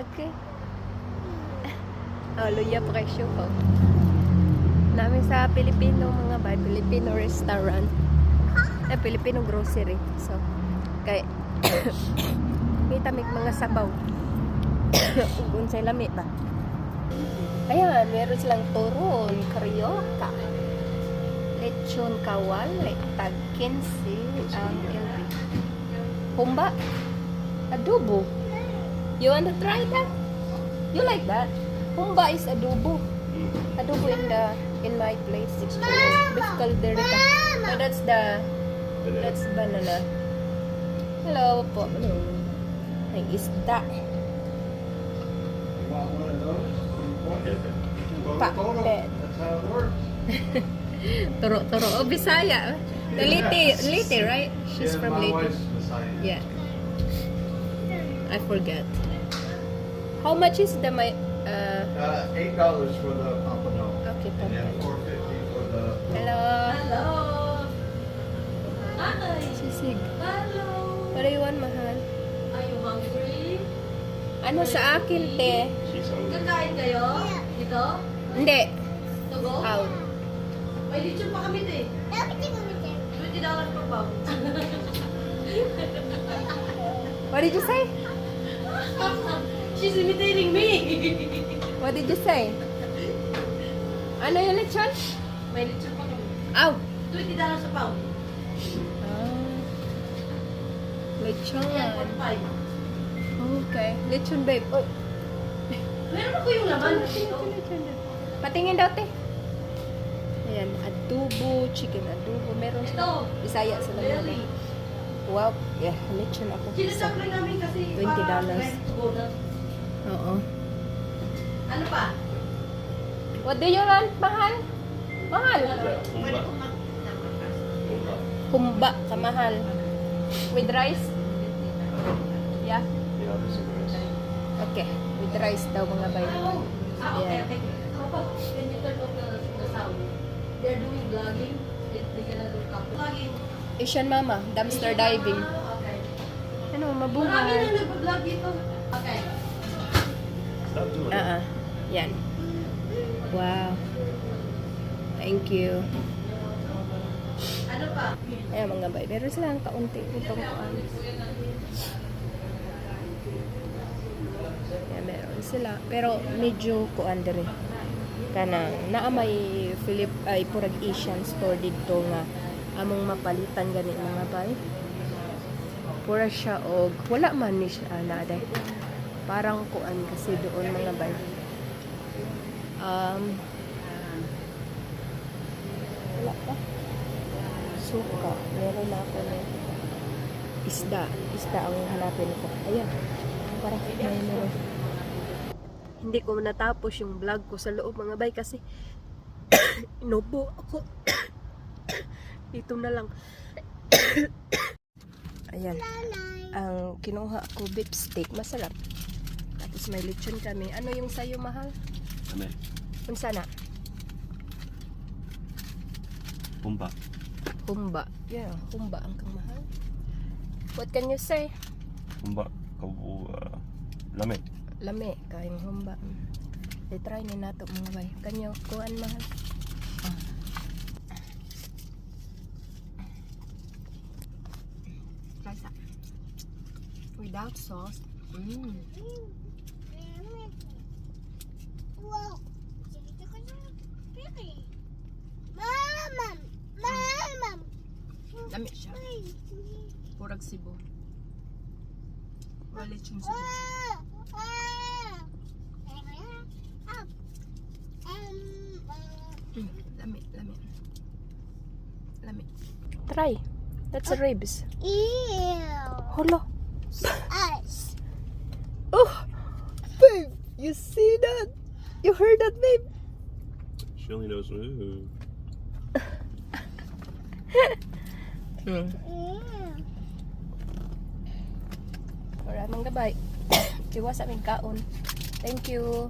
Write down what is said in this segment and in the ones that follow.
Okay. Oh, luya presyo po. Namin sa Pilipino mga bay, Filipino restaurant. Filipino grocery. So, kay kita mig mga sabaw. Ugon sa lami ba? Ayan, meron silang turon, karyoka, lechon kawal, tag 15, ang humba, adobo. You want to try that? You like that? Humba is adobo. Adobo in my place. Beef caldereta. So that's banana. Hello po. Ay isda. Pakbet. Turo. Oh, Bisaya. Leyte, right? She's from Leyte. Yeah. I forget. How much is the $8 for the pompano. Okay, And then pompano. $4.50 for the. Hello. Hello. Hi. Sisig. Hello. What do you want, mahal? Are you hungry? Ano sa akin, te? Kakain kayo? Dito? Hindi. To go? Out. May lechon pa kami eh. $20 per pound. What did you say? She's imitating me. What did you say? Ano yung lechon? May lechon pa kami. Out. $20 a pound. Lechon. Yan, 45. Okay. Lechon, babe. Oh. Meron ako yung laman. Patingin daw, te. Ayan, adobo, chicken adobo. Meron Ito. siya. Bisaya sa laman. Really? Wow. Yeah, lechon ako. Sinasabay namin kasi $20. rent to go na. Oo. Ano pa? What do you want, mahal? Mahal. Humba, kamahal. With rice? Yeah? Okay. With rice daw mga bay. Okay. Papa, can you turn off the sound? They're doing vlogging. They cannot do couple. Vlogging. Asian mama, dumpster diving. Okay. Ano, Marami mabuhay. nang nag-vlog dito. Okay. Yan. Wow. Thank you. Ano pa? Ayan mga bay. Meron silang kaunti itong kuan. Ayan, meron sila. Pero medyo kuan dire. Kanang naamay purag Asian store dito nga among mapalitan gani mga bay. Pura siya og wala man ni siya naday. Parang kuan kasi doon mga bay. Wala pa. Suka. Meron na ako ng isda. Isda ang hanapin ko. Ayan. Para meron. Hindi ko natapos yung vlog ko sa loob mga bay kasi inubo ako. Dito na lang. Ayan. Ang kinuha ko beef steak. Masarap. Tapos may lechon kami. Ano yung sayo mahal? Ano? Unsa na? Humba. Humba. Yeah, humba ang kang mahal. What can you say? Humba. Lame. Lami, kaing humba. I-try ni nato mga bay. Kanyo, kuhan mahal. Try sa. Without sauce. Wow. Mama. Lami siya. Purag Cebu. Wala lechon Cebu. Lami. Try. That's a ribs. Ew. Hala. Us. Oh, babe, you see that? You heard that, babe? She only knows. Ooh. Ew. Maraming gabay. Iwas aming kaon. Thank you,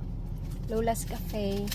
Lola's Cafe.